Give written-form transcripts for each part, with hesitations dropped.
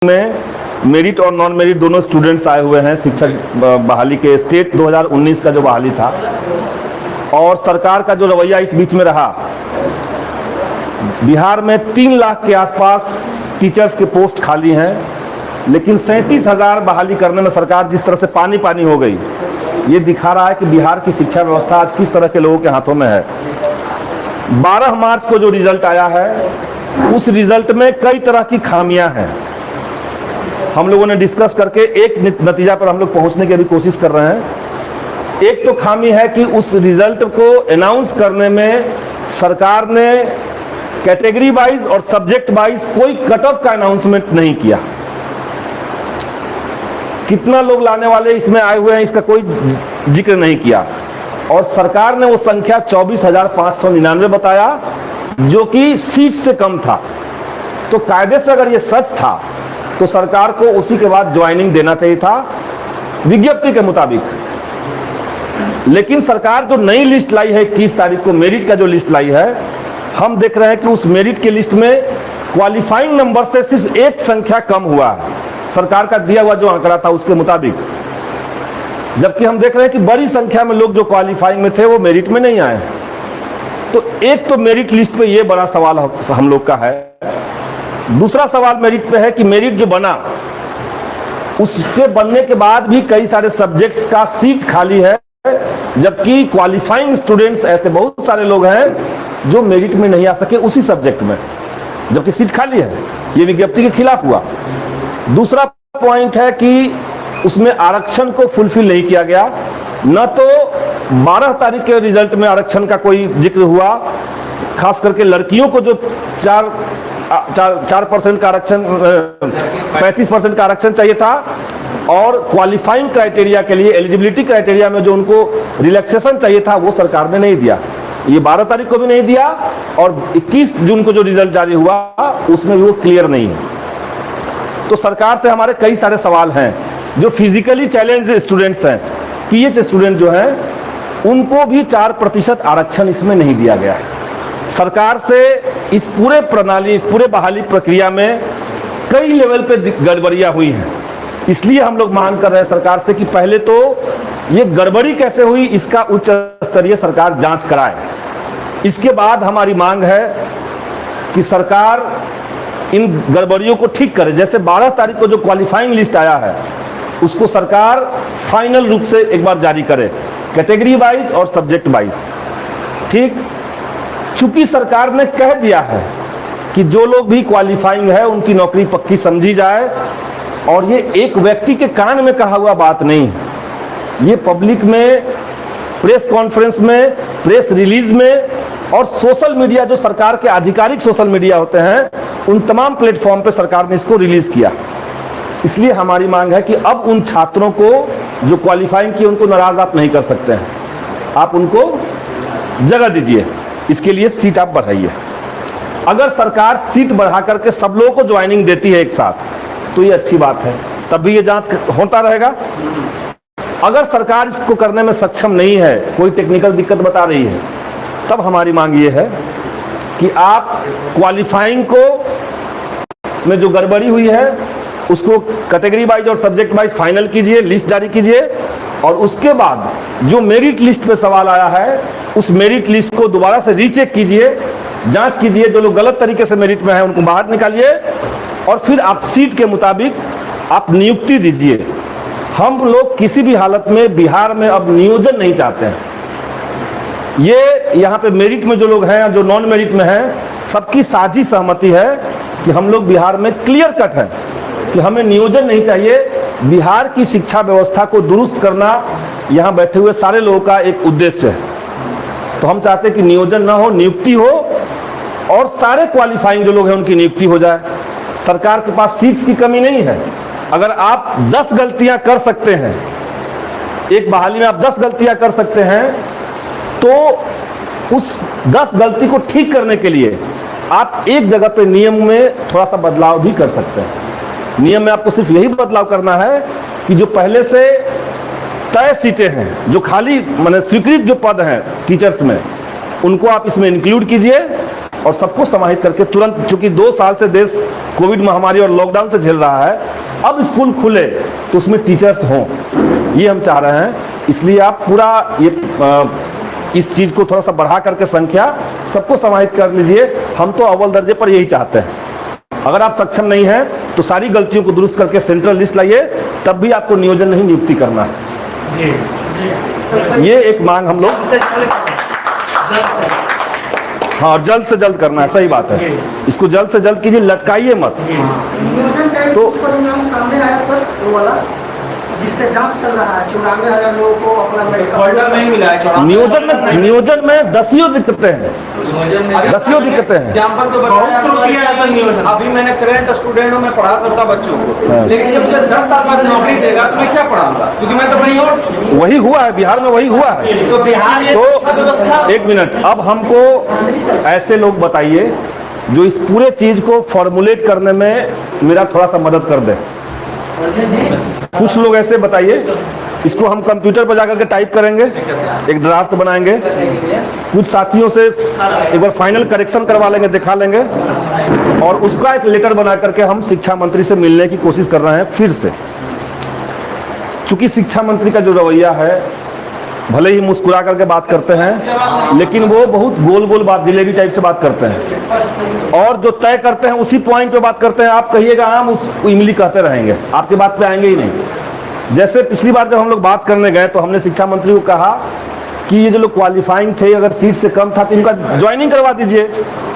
में मेरिट और non merit दोनों स्टूडेंट्स आए हुए हैं शिक्षक बहाली के। स्टेट 2019 का जो बहाली था और सरकार का जो रवैया इस बीच में रहा, बिहार में 3 लाख के आसपास टीचर्स के पोस्ट खाली हैं, लेकिन 37,000 बहाली करने में सरकार जिस तरह से पानी पानी हो गई, ये दिखा रहा है कि बिहार की शिक्षा व्यवस्था आज किस तरह के लोगों के हाथों में है। 12 मार्च को जो रिजल्ट आया है, उस रिजल्ट में कई तरह की खामियां हैं। हम लोगों ने डिस्कस करके एक नतीजा पर हम लोग पहुंचने की अभी कोशिश कर रहे हैं। एक तो खामी है कि उस रिजल्ट को अनाउंस करने में सरकार ने कैटेगरी वाइज और सब्जेक्ट वाइज कोई कट ऑफ का अनाउंसमेंट नहीं किया। कितना लोग लाने वाले इसमें आए हुए हैं इसका कोई जिक्र नहीं किया, और सरकार ने वो संख्या 24,599 बताया, जो कि सीट से कम था। तो कायदे से अगर ये सच था तो सरकार को उसी के बाद ज्वाइनिंग देना चाहिए था विज्ञप्ति के मुताबिक। लेकिन सरकार जो नई लिस्ट लाई है 21 तारीख को, मेरिट का जो लिस्ट लाई है, हम देख रहे हैं कि उस मेरिट के लिस्ट में क्वालिफाइंग नंबर से सिर्फ एक संख्या कम हुआ है सरकार का दिया हुआ जो आंकड़ा था उसके मुताबिक। जबकि हम देख रहे हैं कि बड़ी संख्या में लोग जो क्वालिफाइंग में थे वो मेरिट में नहीं आए। तो एक तो मेरिट लिस्ट पे ये बड़ा सवाल हम लोग का है। दूसरा सवाल मेरिट पे है कि मेरिट जो बना, उसके बनने के बाद भी कई सारे सब्जेक्ट्स का सीट खाली है, जबकि क्वालिफाइंग स्टूडेंट्स ऐसे बहुत सारे लोग हैं जो मेरिट में नहीं आ सके उसी सब्जेक्ट में, जबकि सीट खाली है। ये विज्ञप्ति के खिलाफ हुआ। दूसरा पॉइंट है कि उसमें आरक्षण को फुलफिल नहीं किया गया। न तो 12 तारीख के रिजल्ट में आरक्षण का कोई जिक्र हुआ, खास करके लड़कियों को जो 4% का आरक्षण, 35% का आरक्षण चाहिए था, और क्वालिफाइंग क्राइटेरिया के लिए, एलिजिबिलिटी क्राइटेरिया में जो उनको रिलैक्सेशन चाहिए था, वो सरकार ने नहीं दिया। ये 12 तारीख को भी नहीं दिया, और 21 जून को जो रिजल्ट जारी हुआ उसमें भी वो क्लियर नहीं है। तो सरकार से हमारे कई सारे सवाल हैं। जो फिजिकली चैलेंज स्टूडेंट्स हैं, पीएच स्टूडेंट जो हैं, उनको भी 4% आरक्षण इसमें नहीं दिया गया है। सरकार से इस पूरे प्रणाली, इस पूरे बहाली प्रक्रिया में कई लेवल पे गड़बड़ियां हुई हैं। इसलिए हम लोग मांग कर रहे हैं सरकार से कि पहले तो ये गड़बड़ी कैसे हुई इसका उच्च स्तरीय सरकार जांच कराए। इसके बाद हमारी मांग है कि सरकार इन गड़बड़ियों को ठीक करे। जैसे 12 तारीख को जो क्वालिफाइंग लिस्ट आया है, उसको सरकार फाइनल रूप से एक बार जारी करे, कैटेगरी वाइज और सब्जेक्ट वाइज। ठीक, चूंकि सरकार ने कह दिया है कि जो लोग भी क्वालिफाइंग है उनकी नौकरी पक्की समझी जाए, और ये एक व्यक्ति के कान में कहा हुआ बात नहीं, ये पब्लिक में, प्रेस कॉन्फ्रेंस में, प्रेस रिलीज में, और सोशल मीडिया, जो सरकार के आधिकारिक सोशल मीडिया होते हैं, उन तमाम प्लेटफॉर्म पे सरकार ने इसको रिलीज किया। इसलिए हमारी मांग है कि अब उन छात्रों को जो क्वालिफाइंग किए उनको नाराज आप नहीं कर सकते हैं, आप उनको जगह दीजिए, इसके लिए सीट आप बढ़ाइए। अगर सरकार सीट बढ़ा करके सब लोगों को ज्वाइनिंग देती है एक साथ, तो ये अच्छी बात है, तब भी ये जांच होता रहेगा। अगर सरकार इसको करने में सक्षम नहीं है, कोई टेक्निकल दिक्कत बता रही है, तब हमारी मांग ये है कि आप क्वालिफाइंग को में जो गड़बड़ी हुई है उसको कैटेगरी वाइज और सब्जेक्ट वाइज फाइनल कीजिए, लिस्ट जारी कीजिए, और उसके बाद जो मेरिट लिस्ट पे सवाल आया है उस मेरिट लिस्ट को दोबारा से रीचेक कीजिए, जांच कीजिए। जो लोग गलत तरीके से मेरिट में हैं उनको बाहर निकालिए, और फिर आप सीट के मुताबिक आप नियुक्ति दीजिए। हम लोग किसी भी हालत में बिहार में अब नियोजन नहीं चाहते हैं। ये यहाँ पे मेरिट में जो लोग हैं, जो नॉन मेरिट में हैं, सबकी साझी सहमति है कि हम लोग बिहार में क्लियर कट है कि हमें नियोजन नहीं चाहिए। बिहार की शिक्षा व्यवस्था को दुरुस्त करना यहाँ बैठे हुए सारे लोगों का एक उद्देश्य है। तो हम चाहते हैं कि नियोजन ना हो, नियुक्ति हो, और सारे क्वालिफाइंग जो लोग हैं उनकी नियुक्ति हो जाए। सरकार के पास सीट्स की कमी नहीं है। अगर आप 10 गलतियां कर सकते हैं, एक बहाली में आप 10 गलतियां कर सकते हैं, तो उस 10 गलती को ठीक करने के लिए आप एक जगह पे नियम में थोड़ा सा बदलाव भी कर सकते हैं। नियम में आपको सिर्फ यही बदलाव करना है कि जो पहले से तय सीटें हैं, जो खाली माने स्वीकृत जो पद हैं टीचर्स में, उनको आप इसमें इंक्लूड कीजिए, और सबको समाहित करके तुरंत, चूंकि 2 साल से देश कोविड महामारी और लॉकडाउन से झेल रहा है, अब स्कूल खुले तो उसमें टीचर्स हों, ये हम चाह रहे हैं। इसलिए आप पूरा ये इस चीज को थोड़ा सा बढ़ा करके संख्या सबको समाहित कर लीजिए। हम तो अव्वल दर्जे पर यही चाहते हैं। अगर आप सक्षम नहीं हैं तो सारी गलतियों को दुरुस्त करके सेंट्रल लिस्ट लाइए, तब भी आपको नियोजन नहीं नियुक्ति करना है। ये एक मांग हम लोग, हाँ, जल्द से जल्द करना है। सही बात है, इसको जल्द से जल्द कीजिए, लटकाइए मत। तो सामने आया सर वो वाला जिससे जांच चल रहा है, 94,000 लोगों को अपना मेडिकल नहीं मिला है। नियोजन में दसियों दिक्कतें हैं, दसियों दिक्कतें हैं। एग्जाम्पल तो बताया, अभी मैंने करंट स्टूडेंट हूँ, मैं पढ़ा सकता बच्चों को, लेकिन जब मुझे 10 साल बाद नौकरी देगा तो मैं क्या पढ़ाऊंगा, क्योंकि मैं तो नहीं। और वही हुआ है बिहार में, वही हुआ है। तो बिहार तो एक मिनट, अब हमको ऐसे लोग बताइए जो इस पूरे चीज को फॉर्मुलेट करने में मेरा थोड़ा सा मदद कर दे। कुछ लोग ऐसे बताइए, इसको हम कंप्यूटर पर जाकर के टाइप करेंगे, एक ड्राफ्ट बनाएंगे, कुछ साथियों से एक बार फाइनल करेक्शन करवा लेंगे, दिखा लेंगे, और उसका एक लेटर बना करके हम शिक्षा मंत्री से मिलने की कोशिश कर रहे हैं फिर से। चूंकि शिक्षा मंत्री का जो रवैया है, भले ही मुस्कुरा करके बात करते हैं, लेकिन वो बहुत गोल गोल बात, जिलेबी टाइप से बात करते हैं, और जो तय करते हैं उसी पॉइंट पे बात करते हैं। आप कहिएगा आम, उस इमली कहते रहेंगे, आपकी बात पे आएंगे ही नहीं। जैसे पिछली बार जब हम लोग बात करने गए तो हमने शिक्षा मंत्री को कहा कि ये जो लोग क्वालिफाइंग थे, अगर सीट से कम था तो इनका ज्वाइनिंग करवा दीजिए।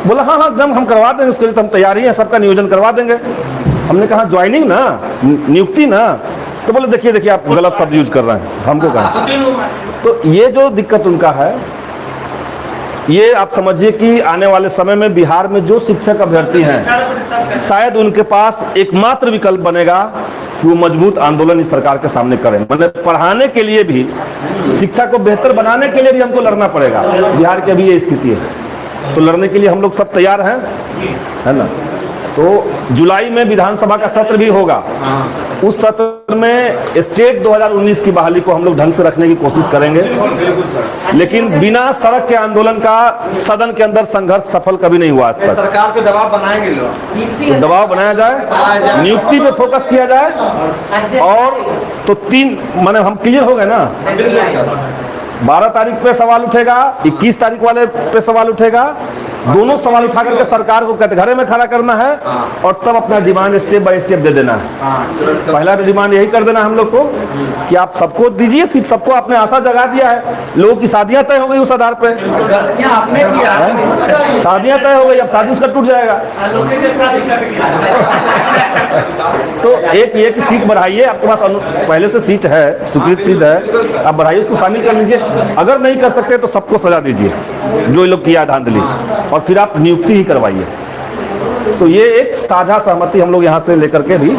बोला हाँ हाँ एकदम हम करवा देंगे, उसके लिए तो हम तैयार ही हैं, सबका नियोजन करवा देंगे। हमने कहा ज्वाइनिंग ना, नियुक्ति ना। तो बोले देखिए देखिए आप गलत शब्द यूज कर रहे हैं, हमको कहा। तो ये जो दिक्कत उनका है, ये आप समझिए कि आने वाले समय में बिहार में जो शिक्षक अभ्यर्थी हैं, शायद उनके पास एकमात्र विकल्प बनेगा कि वो मजबूत आंदोलन इस सरकार के सामने करें। मतलब पढ़ाने के लिए भी, शिक्षा को बेहतर बनाने के लिए भी हमको लड़ना पड़ेगा। बिहार की अभी ये स्थिति है, तो लड़ने के लिए हम लोग सब तैयार हैं, है ना। तो जुलाई में विधानसभा का सत्र भी होगा, उस सत्र में स्टेट 2019 की बहाली को हम लोग ढंग से रखने की कोशिश करेंगे, लेकिन बिना सड़क के आंदोलन का सदन के अंदर संघर्ष सफल कभी नहीं हुआ आज तक। सरकार पे दबाव बनाएंगे लोग, तो दबाव बनाया जाए, नियुक्ति पे फोकस किया जाए, और तो 3 माने हम क्लियर हो गए ना। 12 तारीख पे सवाल उठेगा, 21 तारीख वाले पे सवाल उठेगा, दोनों सवाल उठा करके सरकार को कटघरे में खड़ा करना है, और तब अपना डिमांड स्टेप बाय स्टेप दे देना है। पहला डिमांड यही कर देना हम लोग को कि आप सबको दीजिए सीट, सबको आपने आशा जगा दिया है। लोगों की शादियां तय हो गई उस आधार पे, शादियां तय हो गई, अब शादी उसका टूट जाएगा। तो एक सीट बढ़ाइए, आपके पास पहले से सीट है, स्वीकृत सीट है, आप बढ़ाइए, उसको शामिल कर लीजिए। अगर नहीं कर सकते तो सबको सजा दीजिए जो ये लोग किया धांधली, और फिर आप नियुक्ति ही करवाइए। तो ये एक साझा सहमति हम लोग यहाँ से लेकर के भी